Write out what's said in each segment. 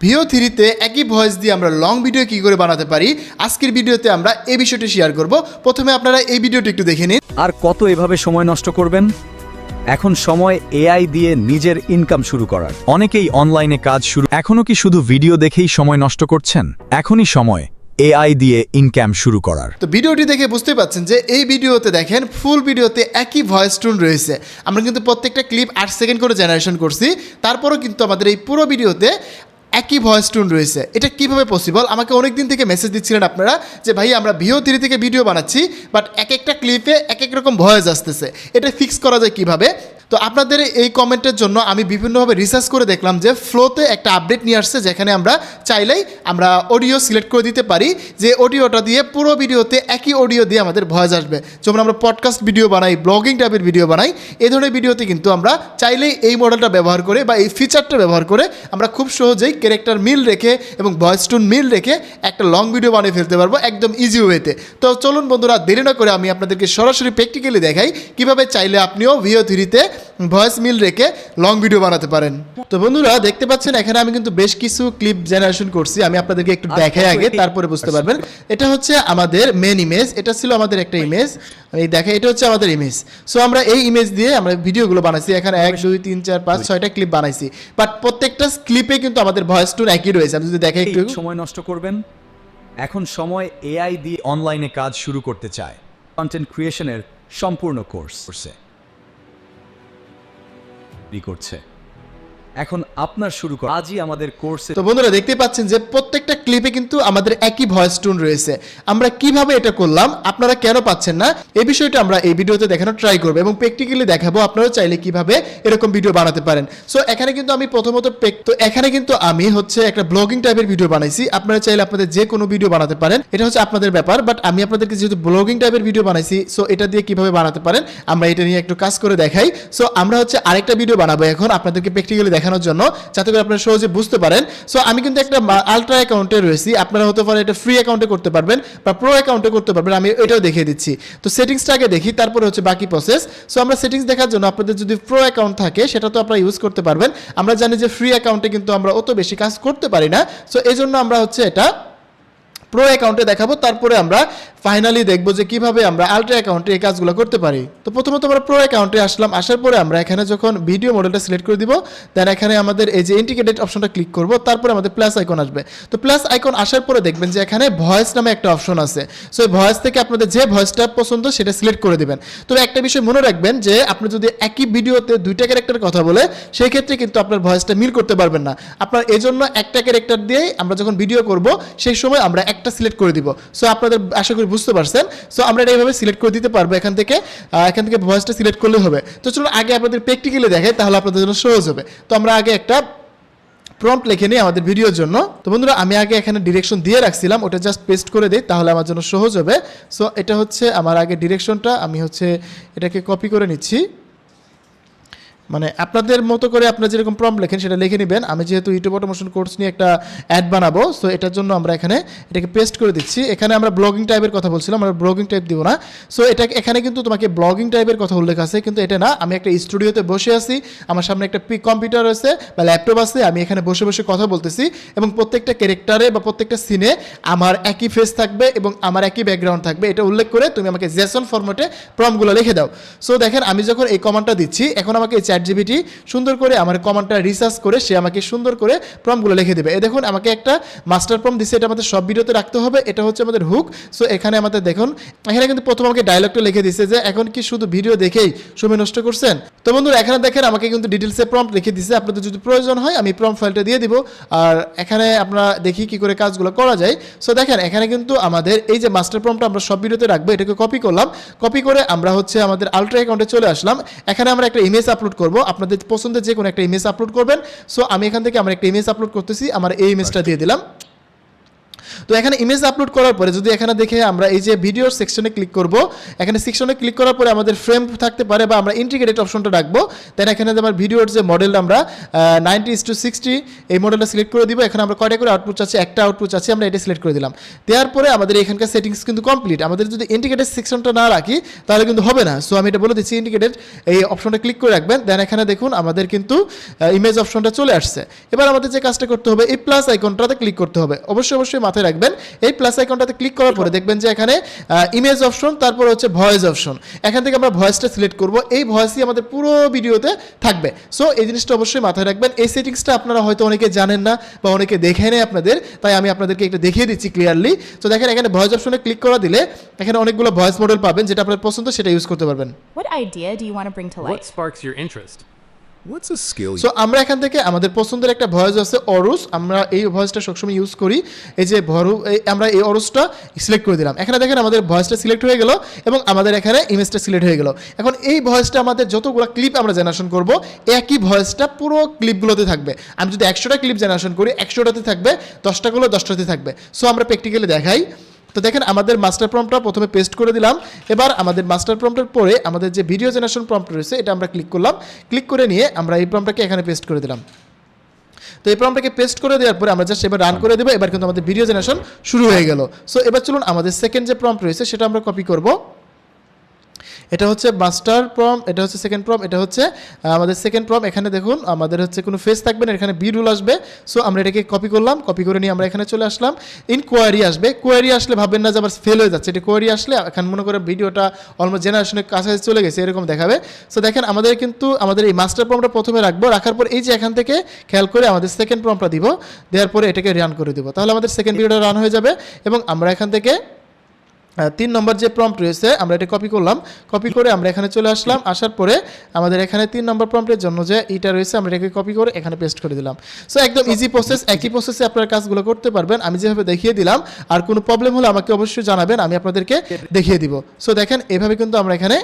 ভিও থ্রিতে একই ভয়েস দিয়ে আমরা লং ভিডিও কী করে বানাতে পারি আজকের ভিডিওতে আমরা এই বিষয়টি শেয়ার করব। প্রথমে আপনারা এই ভিডিওটি একটু দেখে নিন। আর কত এভাবে সময় নষ্ট করবেন? এখন সময় এআই দিয়ে নিজের ইনকাম শুরু করার। অনেকেই অনলাইনে কাজ শুরু, এখনও কি শুধু ভিডিও দেখেই সময় নষ্ট করছেন? এখনই সময় এআই দিয়ে ইনকাম শুরু করার। তো ভিডিওটি দেখে বুঝতে পারছেন যে এই ভিডিওতে দেখেন ফুল ভিডিওতে একই ভয়েস টোন রয়েছে। আমরা কিন্তু প্রত্যেকটা ক্লিপ 8 সেকেন্ড করে জেনারেশন করছি, তারপরও কিন্তু আমাদের এই পুরো ভিডিওতে একই ভয়েস টোন রয়েছে। এটা কিভাবে পসিবল? আমাকে অনেক দিন থেকে মেসেজ দিচ্ছিলেন আপনারা যে ভাই আমরা ভিও থ্রি থেকে ভিডিও বানাচ্ছি, বাট এক একটা ক্লিপে এক এক রকম ভয়েস আসতেছে, এটা ফিক্স করা যায় কিভাবে? তো আপনাদের এই কমেন্টের জন্য আমি বিভিন্নভাবে রিসার্চ করে দেখলাম যে ফ্লোতে একটা আপডেট নিয়ে আসছে, যেখানে আমরা চাইলেই আমরা অডিও সিলেক্ট করে দিতে পারি যে অডিওটা দিয়ে পুরো ভিডিওতে একই অডিও দিয়ে আমাদের ভয়েস আসবে। যেমন আমরা পডকাস্ট ভিডিও বানাই, ব্লগিং টাইপের ভিডিও বানাই, এই ধরনের ভিডিওতে কিন্তু আমরা চাইলেই এই মডেলটা ব্যবহার করে বা এই ফিচারটা ব্যবহার করে আমরা খুব সহজেই ক্যারেক্টার মিল রেখে এবং ভয়েস টোন মিল রেখে একটা লং ভিডিও বানিয়ে ফেলতে পারবো একদম ইজি ওয়েতে। তো চলুন বন্ধুরা, দেরি না করে আমি আপনাদেরকে সরাসরি প্র্যাকটিক্যালি দেখাই কীভাবে চাইলে আপনিও ভিও থ্রিতে ভয়েস মিল রেখে লং ভিডিও বানাতে পারেন। তো বন্ধুরা দেখতে পাচ্ছেন এখানে আমি কিন্তু বেশ কিছু ক্লিপ জেনারেশন করছি, আমি আপনাদেরকে একটু দেখাই আগে, তারপরে বুঝতে পারবেন। এটা হচ্ছে আমাদের মেন ইমেজ, এটা ছিল আমাদের একটা ইমেজ, আমি দেখাই, এটা হচ্ছে আমাদের ইমেজ। সো আমরা এই ইমেজ দিয়ে আমরা ভিডিওগুলো বানাইছি, এখানে 1 2 3 4 5 6টা ক্লিপ বানাইছি, বাট প্রত্যেকটা ক্লিপে কিন্তু আমাদের ভয়েস টোন একই রয়েছে। আমি যদি দেখাই একটু, সময় নষ্ট করবেন? এখন সময় এআই দিয়ে অনলাইনে কাজ শুরু করতে চায়, কন্টেন্ট ক্রিয়েশনের সম্পূর্ণ কোর্স করছে। এখন আপনার শুরু করা আজই আমাদের কোর্সে। তো বন্ধুরা দেখতে পাচ্ছেন যে প্রত্যেকটা ক্লিপে কিন্তু আমাদের একই ভয়েস টোন রয়েছে। আমরা কিভাবে এটা করলাম, আপনারা কেন পাচ্ছেন না, এই বিষয়টা আমরা এই ভিডিওতে দেখানোর ট্রাই করবো এবং প্র্যাকটিক্যালি দেখাবো আপনারা চাইলে কিভাবে এরকম ভিডিও বানাতে পারেন। সো এখানে কিন্তু আমি প্রথমত এখানে কিন্তু আমি হচ্ছে একটা ব্লগিং টাইপের ভিডিও বানাইছি। আপনারা চাইলে আপনাদের যে কোনো ভিডিও বানাতে পারেন, এটা হচ্ছে আপনাদের ব্যাপার, বাট আমি আপনাদেরকে যেহেতু ব্লগিং টাইপের ভিডিও বানাইছি, সো এটা দিয়ে কিভাবে বানাতে পারেন আমরা এটা নিয়ে একটু কাজ করে দেখাই। সো আমরা হচ্ছে আরেকটা ভিডিও বানাবো এখন আপনাদেরকে প্র্যাকটিক্যালি দেখানোর জন্য, যাতে করে আপনারা সহজে বুঝতে পারেন। সো আমি কিন্তু একটা আলট্রা অ্যাকাউন্টে রয়েছি, আপনারা হতে পারে এটা ফ্রি অ্যাকাউন্টে করতে পারবেন বা প্রো অ্যাকাউন্টে করতে পারবেন, আমি এটাও দেখিয়ে দিচ্ছি। তো সেটিংসটা আগে দেখি, তারপরে হচ্ছে বাকি প্রসেস। সো আমরা সেটিংস দেখার জন্য আপনাদের যদি প্রো অ্যাকাউন্ট থাকে সেটা তো আপনারা ইউজ করতে পারবেন। আমরা জানি যে ফ্রি অ্যাকাউন্টে কিন্তু আমরা অত বেশি কাজ করতে পারি না, সো এই জন্য আমরা হচ্ছে এটা প্রো অ্যাকাউন্টে দেখাবো, তারপরে আমরা ফাইনালি দেখবো যে কিভাবে আমরা আলট্রা অ্যাকাউন্টে এই কাজগুলো করতে পারি। তো প্রথমত আমরা প্রো অ্যাকাউন্টে আসলাম, আসার পরে আমরা এখানে যখন ভিডিও মডেলটা সিলেক্ট করে দিব, দেন এখানে আমাদের এই যে ইন্ডিকেটেড অপশনটা ক্লিক করব, তারপরে আমাদের প্লাস আইকন আসবে। তো প্লাস আইকন আসার পরে দেখবেন যে এখানে ভয়েস নামে একটা অপশন আছে। সো এই ভয়েস থেকে আপনাদের যে ভয়েসটা পছন্দ সেটা সিলেক্ট করে দেবেন। তবে একটা বিষয় মনে রাখবেন যে আপনি যদি একই ভিডিওতে দুইটা ক্যারেক্টারের কথা বলে, সেই ক্ষেত্রে কিন্তু আপনার ভয়েসটা মিল করতে পারবেন না। আপনার এই জন্য একটা ক্যারেক্টার দিয়েই আমরা যখন ভিডিও করব সেই সময় আমরা একটা সিলেক্ট করে দিব। সো আপনাদের আশা করি বুঝতে পারছেন। সো আমরা এটা এইভাবে সিলেক্ট করে দিতে পারবো, এখান থেকে ভয়েসটা সিলেক্ট করলে হবে। তো চলুন আগে আপনাদের প্র্যাকটিক্যালি দেখাই, তাহলে আপনাদের জন্য সহজ হবে। তো আমরা আগে একটা প্রম্পট লিখে নিই আমাদের ভিডিওর জন্য। তো বন্ধুরা আমি আগে এখানে ডিরেকশন দিয়ে রাখছিলাম, ওটা জাস্ট পেস্ট করে দিই, তাহলে আমার জন্য সহজ হবে। সো এটা হচ্ছে আমার আগে ডিরেকশনটা, আমি হচ্ছে এটাকে কপি করে নিচ্ছি, মানে আপনাদের মতো করে আপনারা যেরকম প্রম্পট লেখেন সেটা লিখে নেবেন। আমি যেহেতু ইউটিউব অটোমেশন কোর্স নিয়ে একটা অ্যাড বানাবো, সো এটার জন্য আমরা এখানে এটাকে পেস্ট করে দিচ্ছি। এখানে আমরা ব্লগিং টাইপের কথা বলছিলাম, আমরা ব্লগিং টাইপ দিব না। সো এটা এখানে কিন্তু তোমাকে ব্লগিং টাইপের কথা উল্লেখ আছে, কিন্তু এটা না। আমি একটা স্টুডিওতে বসে আছি, আমার সামনে একটা কম্পিউটার আছে বা ল্যাপটপ আছে, আমি এখানে বসে বসে কথা বলতেছি এবং প্রত্যেকটা ক্যারেক্টারে বা প্রত্যেকটা সিনে আমার একই ফেস থাকবে এবং আমার একই ব্যাকগ্রাউন্ড থাকবে, এটা উল্লেখ করে তুমি আমাকে জেসন ফরম্যাটে প্রম্পটগুলো লিখে দাও। সো দেখেন আমি যখন এই কমান্ডটা দিচ্ছি, এখন আমাকে চ্যাটজিপিটি সুন্দর করে আমার কমান্ডটা রিসার্চ করে সে আমাকে সুন্দর করে প্রম্পটগুলো লিখে দেবে। এই দেখুন আমাকে একটা মাস্টার প্রম্পট দিচ্ছে, এটা আমাদের সব ভিডিওতে রাখতে হবে, এটা হচ্ছে আমাদের হুক। সো এখানে আমাদের দেখুন এখানে কিন্তু প্রথম আমাকে ডায়লগটা লিখে দিচ্ছে যে এখন কি শুধু ভিডিও দেখেই সময় নষ্ট করছেন। তো বন্ধুরা এখানে দেখেন আমাকে কিন্তু ডিটেলসে প্রম্পট লিখে দিচ্ছে, আপনাদের যদি প্রয়োজন হয় আমি প্রম্পট ফাইলটা দিয়ে দিব। আর এখানে আমরা দেখি কি করে কাজগুলো করা যায়। সো দেখেন এখানে কিন্তু আমাদের এই যে মাস্টার প্রম্পটটা আমরা সব ভিডিওতে রাখবো, এটাকে কপি করলাম, কপি করে আমরা হচ্ছে আমাদের আলট্রা অ্যাকাউন্টে চলে আসলাম। এখানে আমরা একটা ইমেজ আপলোড করব, আপনাদের পছন্দের যে কোনো একটা ইমেজ আপলোড করবেন। সো আমি এখান থেকে আমার একটা ইমেজ আপলোড করতেছি, আমার এই ইমেজটা দিয়ে দিলাম। তো তো এখানে ইমেজ আপলোড করার পরে যদি এখানে দেখে আমরা এই যে ভিডিওর সেকশনে ক্লিক করব, এখানে সেকশনে ক্লিক করার পরে আমাদের ফ্রেম থাকতে পারে বা আমরা ইন্টিগ্রেটেড অপশনটা রাখবো। দেন এখানে আমার ভিডিওর যে মডেলটা আমরা 90:60 এই মডেলটা সিলেক্ট করে দিব। এখানে আমরা কয়টা করে আউটপুট চাচ্ছি, একটা আউটপুট চাচ্ছি, আমরা এটা সিলেক্ট করে দিলাম। দেওয়ার পরে আমাদের এখানকার সেটিংস কিন্তু কমপ্লিট। আমাদের যদি ইন্টিগ্রেটেড সেকশনটা না রাখি তাহলে কিন্তু হবে না। সো আমি এটা বলে দিচ্ছি, ইন্টিগ্রেটেড এই অপশনটা ক্লিক করে রাখবেন। দেন এখানে দেখুন আমাদের কিন্তু ইমেজ অপশনটা চলে আসছে। এবার আমাদের যে কাজটা করতে হবে, এই প্লাস আইকনটাতে ক্লিক করতে হবে। অবশ্যই মাথায় রাখবেন, এই প্লাস আইকনটাতে ক্লিক করার পরে দেখবেন যে এখানে ইমেজ অপশন, তারপর হচ্ছে ভয়েস অপশন। এখান থেকে আমরা ভয়েসটা সিলেক্ট করব, এই ভয়েসই আমাদের পুরো ভিডিওতে থাকবে। সো এই জিনিসটা অবশ্যই মাথায় রাখবেন। এই সেটিংসটা আপনারা হয়তো অনেকে জানেন না বা অনেকে দেখে নেই আপনাদের, তাই আমি আপনাদেরকে একটু দেখিয়ে দিচ্ছি ক্লিয়ারলি। তো দেখেন এখানে ভয়েস অপশনে ক্লিক করা দিলে এখানে অনেকগুলো ভয়েস মডেল পাবেন, যেটা আপনার পছন্দ সেটা ইউজ করতে পারবেন। What idea do you want to bring to What life? sparks your interest? What's a skill so আমরা এখান থেকে আমাদের পছন্দের একটা ভয়েস আছে অরুস, আমরা এই ভয়েসটা সবসময় ইউজ করি। এই যে আমরা এই অরুসটা সিলেক্ট করে দিলাম। এখানে দেখেন আমাদের ভয়েসটা সিলেক্ট হয়ে গেল এবং আমাদের এখানে ইমেজটা সিলেক্ট হয়ে গেল। এখন এই ভয়েসটা আমাদের যতগুলো ক্লিপ আমরা জেনারেশন করব, একই ভয়েসটা পুরো ক্লিপগুলোতে থাকবে। আমি যদি 100টা ক্লিপ জেনারেশন করি, 100টাতে থাকবে, 10টাগুলো 10টাতে থাকবে। সো আমরা প্র্যাকটিক্যালি দেখাই। তো দেখেন আমাদের মাস্টার প্রম্পটটা প্রথমে পেস্ট করে দিলাম। এবার আমাদের মাস্টার প্রম্পটের পরে আমাদের যে ভিডিও জেনারেশন প্রম্পট রয়েছে এটা আমরা ক্লিক করলাম। ক্লিক করে নিয়ে আমরা এই প্রম্পটটাকে এখানে পেস্ট করে দিলাম। তো এই প্রম্পটটাকে পেস্ট করে দেওয়ার পরে আমরা জাস্ট এবার রান করে দেবো। এবার কিন্তু আমাদের ভিডিও জেনারেশন শুরু হয়ে গেল। সো এবার চলুন আমাদের সেকেন্ড যে প্রম্পট রয়েছে সেটা আমরা কপি করব। এটা হচ্ছে মাস্টার প্রম্পট, এটা হচ্ছে সেকেন্ড প্রম্পট, এটা হচ্ছে আমাদের সেকেন্ড প্রম্পট। এখানে দেখুন আমাদের হচ্ছে কোনো ফেস থাকবে না, এখানে বি রুল আসবে। সো আমরা এটাকে কপি করলাম, কপি করে নিয়ে আমরা এখানে চলে আসলাম। কোয়ারি আসবে, কোয়ারি আসলে ভাববেন না যে আবার ফেল হয়ে যাচ্ছে। এটা কোয়ারি আসলে এখন মনে করে ভিডিওটা অলমোস্ট জেনারেশনের কাছাকাছি চলে গেছে এরকম দেখাবে। সো দেখেন আমাদের কিন্তু আমাদের এই মাস্টার প্রম্পটটা প্রথমে রাখবো, রাখার পর এই যে এখান থেকে খেয়াল করে আমাদের সেকেন্ড প্রম্পটটা দিব, দেওয়ার পরে এটাকে রান করে দিব। তাহলে আমাদের সেকেন্ড ভিডিওটা রান হয়ে যাবে এবং আমরা এখান থেকে 3 নম্বর যে প্রম্পট রয়েছে আমরা এটা কপি করলাম, কপি করে আমরা এখানে চলে আসলাম। আসার পরে আমাদের এখানে 3 নম্বর প্রম্পটের জন্য যে এটা রয়েছে আমরা এটাকে কপি করে এখানে পেস্ট করে দিলাম। সো একদম ইজি প্রসেস, একই প্রসেসে আপনারা কাজগুলো করতে পারবেন। আমি যেভাবে দেখিয়ে দিলাম, আর কোনো প্রবলেম হলে আমাকে অবশ্যই জানাবেন, আমি আপনাদেরকে দেখিয়ে দিব। সো দেখেন এভাবে কিন্তু আমরা এখানে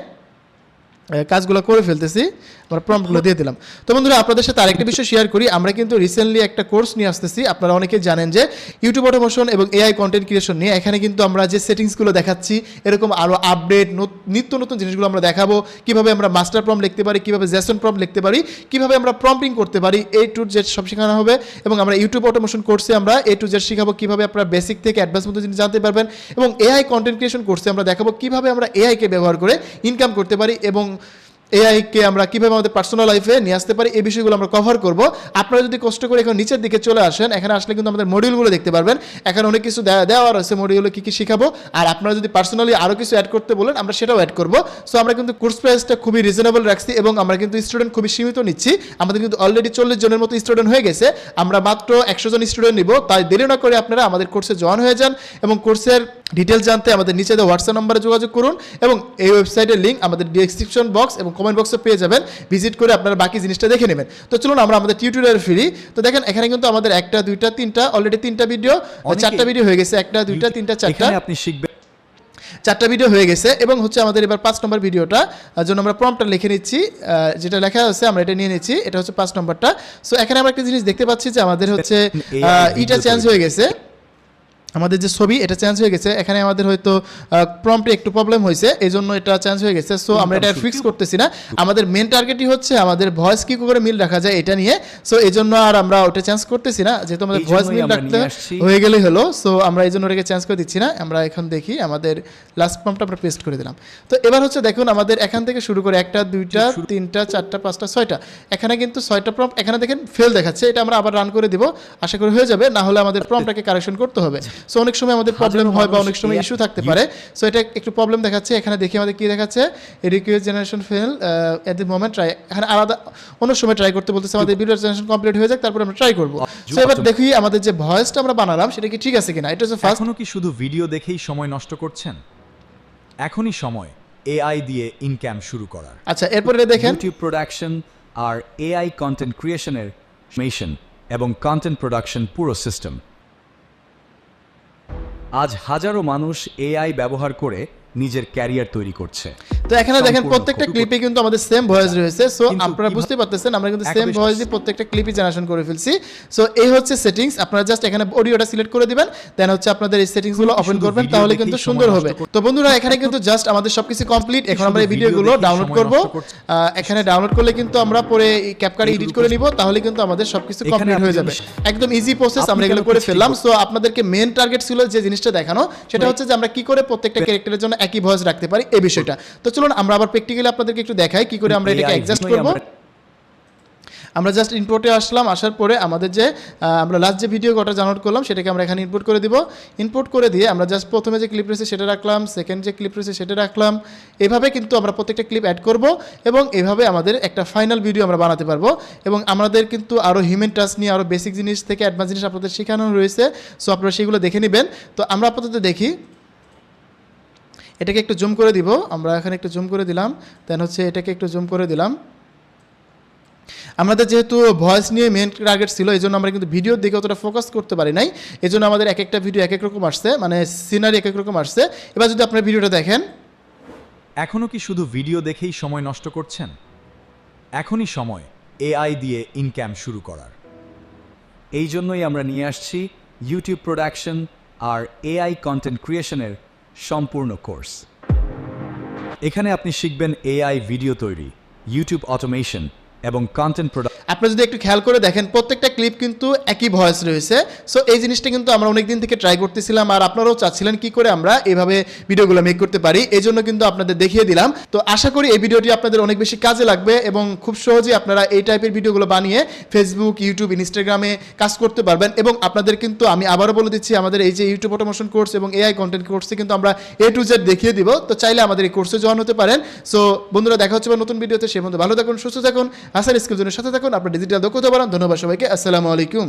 কাজগুলো করে ফেলতেছি, আমরা প্রম্পটগুলো দিয়ে দিলাম। তো বন্ধুরা আপনাদের সাথে আরেকটা বিষয় শেয়ার করি, আমরা কিন্তু রিসেন্টলি একটা কোর্স নিয়ে আসতেছি। আপনারা অনেকে জানেন যে ইউটিউব অটোমেশন এবং এআই কন্টেন্ট ক্রিয়েশন নিয়ে এখানে কিন্তু আমরা যে সেটিংসগুলো দেখাচ্ছি, এরকম আরও আপডেট নিত্য নতুন জিনিসগুলো আমরা দেখাবো। কীভাবে আমরা মাস্টার প্রম্পট লিখতে পারি, কীভাবে জেসন প্রম্পট লিখতে পারি, কীভাবে আমরা প্রম্পটিং করতে পারি, A to Z সব শেখানো হবে। এবং আমরা ইউটিউব অটোমেশন কোর্সে আমরা A to Z শেখাবো কীভাবে আপনারা বেসিক থেকে অ্যাডভান্স মতো জিনিস জানতে পারবেন। এবং এআই কন্টেন্ট ক্রিয়েশন কোর্সে আমরা দেখাবো কীভাবে আমরা এআইকে ব্যবহার করে ইনকাম করতে পারি এবং এআইকে আমরা কীভাবে আমাদের পার্সোনাল লাইফে নিয়ে আসতে পারি, এই বিষয়গুলো আমরা কভার করব। আপনারা যদি কষ্ট করে এখন নিচের দিকে চলে আসেন, এখানে আসলে কিন্তু আমাদের মডিউলগুলো দেখতে পারবেন। এখানে অনেক কিছু দেওয়া রয়েছে, মডিউলে কী কী শেখাবো। আর আপনারা যদি পার্সোনালি আরও কিছু অ্যাড করতে বলেন আমরা সেটাও অ্যাড করব। সো আমরা কিন্তু কোর্স প্রাইসটা খুবই রিজনেবল রাখছি এবং আমরা কিন্তু স্টুডেন্ট খুবই সীমিত নিচ্ছি। আমাদের কিন্তু অলরেডি 40 জনের মতো স্টুডেন্ট হয়ে গেছে, আমরা মাত্র 100 জন স্টুডেন্ট নিব। তাই দেরি না করে আপনারা আমাদের কোর্সে জয়েন হয়ে যান এবং কোর্সের ডিটেলস জানতে আমাদের নিচে দেওয়া হোয়াটসঅ্যাপ নম্বরে যোগাযোগ করুন এবং এই ওয়েবসাইটের লিঙ্ক আমাদের ডেসক্রিপশন বক্স এবং কমেন্ট বক্সে পেয়ে যাবেন। ভিজিট করে আপনারা বাকি জিনিসটা দেখে নেবেন। তো চলুন আমরা আমাদের টিউটোরিয়াল ফিরি। তো দেখেন এখানে কিন্তু আমাদের 1টা 2টা 3টা অলরেডি 3টা ভিডিও, 4টা ভিডিও হয়ে গেছে। 1টা 2টা 3টা 4টা, এখানে আপনি শিখবেন 4টা ভিডিও হয়ে গেছে এবং হচ্ছে আমাদের এবার 5 নম্বর ভিডিওটা জন্য আমরা প্রম্পটটা লিখে নিচ্ছি। যেটা লেখা আছে আমরা এটা নিয়ে নিচ্ছি, এটা হচ্ছে 5 নম্বরটা। সো এখানে আমরা একটা জিনিস দেখতে পাচ্ছি যে আমাদের হচ্ছে এটা চেঞ্জ হয়ে গেছে, আমাদের যে ছবি এটা চেঞ্জ হয়ে গেছে। এখানে আমাদের হয়তো প্রম্পটে একটু প্রবলেম হয়েছে, এই জন্য এটা চেঞ্জ হয়ে গেছে। সো আমরা এটা ফিক্স করতেছি না, আমাদের মেন টার্গেটই হচ্ছে আমাদের ভয়েস কী করে মিল রাখা যায় এটা নিয়ে। সো এই জন্য আর আমরা ওটা চেঞ্জ করতেছি না, যেহেতু আমাদের ভয়েস মিল রাখতে হয়ে গেলেই হলো। সো আমরা এই জন্য ওটাকে চেঞ্জ করে দিচ্ছি না। আমরা এখন দেখি আমাদের লাস্ট প্রম্পটটা আমরা পেস্ট করে দিলাম। তো এবার হচ্ছে দেখুন আমাদের এখান থেকে শুরু করে 1টা 2টা 3টা 4টা 5টা 6টা, এখানে কিন্তু 6টা প্রম্পট এখানে দেখেন ফেল দেখাচ্ছে। এটা আমরা আবার রান করে দিব, আশা করি হয়ে যাবে। না হলে আমাদের প্রম্পটটাকে কারেকশন করতে হবে। সো অনেক সময় আমাদের প্রবলেম হয় বা অনেক সময় ইস্যু থাকতে পারে। সো এটা একটু প্রবলেম দেখাচ্ছে। এখানে দেখি আমাদের কি দেখাচ্ছে, request generation fail at the moment try. এখানে আলাদা অন্য সময় ট্রাই করতে বলতেছে, আমাদের ভিডিও জেনারেশন কমপ্লিট হয়ে যাক তারপর আমরা ট্রাই করব। সো এবার দেখি আমাদের যে ভয়েসটা আমরা বানালাম সেটা কি ঠিক আছে কিনা। এটা হচ্ছে ফার্স্ট। এখনো কি শুধু ভিডিও দেখেই সময় নষ্ট করছেন? এখনই সময় এআই দিয়ে ইনকাম শুরু করার। আচ্ছা এরপরে দেখেন ইউটিউব প্রোডাকশন আর এআই কন্টেন্ট ক্রিয়েশনের মেশিন এবং কন্টেন্ট প্রোডাকশন পুরো সিস্টেম। আজ হাজারো মানুষ এআই ব্যবহার করে নিজের ক্যারিয়ার তৈরি করছে। তো এখানে দেখেন সম্পূর্ণ প্রত্যেকটা কপি ক্লিপে কিন্তু আমাদের সেম ভয়েস রয়েছে। সো কিন্তু আপনারা বুঝতে পারতেছেন আমরা কিন্তু সেম একই ভয়েস দিয়ে প্রত্যেকটা ক্লিপই জেনারেশন করে ফেলছি। সো এই হচ্ছে সেটিংস। আপনারা জাস্ট এখানে অডিওটা সিলেক্ট করে দিবেন, দেন হচ্ছে আপনাদের এই সেটিংসগুলো ওপেন শুধু করবেন, ভিডিও তাহলে দেখেই কিন্তু সময় সুন্দর নষ্ট হবে। তো বন্ধুরা এখানে কিন্তু জাস্ট আমাদের সবকিছু কমপ্লিট। এখন আমরা এই শুধু ভিডিও ভিডিওগুলো দেখেই ডাউনলোড সময় করব। নষ্ট করছে। এখানে ডাউনলোড করলে কিন্তু আমরা পরে ক্যাপকাট এডিট করে নিব, তাহলে কিন্তু আমাদের সবকিছু এখানে কমপ্লিট হয়ে আপনি যাবে। একদম ইজি প্রসেস, আপনি আমরা এগুলো কেন করে পিছিয়ে ফেললাম। সো আপনাদেরকে মেন টার্গেট ছিল যে জিনিসটা দেখানো, সেটা হচ্ছে যে আমরা কি করে প্রত্যেকটা ক্যারেক্টারের জন্য একই ভয়েস রাখতে পারি এই বিষয়টা। তো চলুন আমরা আবার প্র্যাকটিক্যালি আপনাদেরকে একটু দেখাই কি করে আমরা এটাকে অ্যাডজাস্ট করব। আমরা জাস্ট ইনপুটে আসলাম, আসার পরে আমাদের যে আমরা লাস্ট যে ভিডিও গোটা ডাউনলোড করলাম সেটাকে আমরা এখানে ইনপুট করে দিব। ইনপুট করে দিয়ে আমরা জাস্ট প্রথমে যে ক্লিপ রয়েছে সেটা রাখলাম, সেকেন্ড যে ক্লিপ রয়েছে সেটা রাখলাম। এভাবে কিন্তু আমরা প্রত্যেকটা ক্লিপ অ্যাড করব এবং এভাবে আমাদের একটা ফাইনাল ভিডিও আমরা বানাতে পারবো। এবং আমাদের কিন্তু আরও হিউম্যান টাচ নিয়ে আরও বেসিক জিনিস থেকে অ্যাডভান্স জিনিস আপনাদের শেখানো রয়েছে। সো আপনারা সেগুলো দেখে নেবেন। তো আমরা আপাতত দেখি, এটাকে একটু জুম করে দিব। আমরা এখানে একটু জুম করে দিলাম, দেন হচ্ছে এটাকে একটু জুম করে দিলাম। আমাদের যেহেতু ভয়েস নিয়ে মেন টার্গেট ছিল, এই জন্য আমরা কিন্তু ভিডিওর দিকে অতটা ফোকাস করতে পারি নাই। এই জন্য আমাদের এক একটা ভিডিও এক এক রকম আসছে, মানে সিনারি এক এক রকম আসছে। এবার যদি আপনার ভিডিওটা দেখেন, এখনও কি শুধু ভিডিও দেখেই সময় নষ্ট করছেন? এখনই সময় এআই দিয়ে ইনকাম শুরু করার। এই জন্যই আমরা নিয়ে আসছি ইউটিউব প্রোডাকশন আর এআই কন্টেন্ট ক্রিয়েশনের সম্পূর্ণ কোর্স। এখানে আপনি শিখবেন এআই ভিডিও তৈরি, ইউটিউব অটোমেশন এবং কন্টেন্ট প্রোডাকশন। আপনি যদি একটু খেয়াল করে দেখেন প্রত্যেকটা ক্লিপ কিন্তু একই ভয়েস রয়েছে। সো এই জিনিসটা কিন্তু আমরা অনেক দিন থেকে ট্রাই করতেছিলাম, আর আপনারাও চাচ্ছিলেন কি করে আমরা এইভাবে ভিডিওগুলো মেক করতে পারি, এই জন্য কিন্তু আপনাদের দেখিয়ে দিলাম। তো আশা করি এই ভিডিওটি আপনাদের অনেক বেশি কাজে লাগবে এবং খুব সহজেই আপনারা এই টাইপের ভিডিওগুলো বানিয়ে ফেসবুক, ইউটিউব, ইনস্টাগ্রামে কাজ করতে পারবেন। এবং আপনাদের কিন্তু আমি আবারও বলে দিচ্ছি, আমাদের এই যে ইউটিউব অটোমেশন কোর্স এবং এআই কন্টেন্ট কোর্সে কিন্তু আমরা A to Z দেখিয়ে দিব। তো চাইলে আমাদের এই কোর্সে জয়েন হতে পারেন। সো বন্ধুরা দেখা হচ্ছে নতুন ভিডিওতে, সে পর্যন্ত ভালো থাকুন, সুস্থ থাকুন, হাসান স্কিল জোনের সাথে থাকুন, আপনার ডিজিটাল দক্ষতা বাড়ান। ধন্যবাদ সবাইকে, আসসালামু আলাইকুম।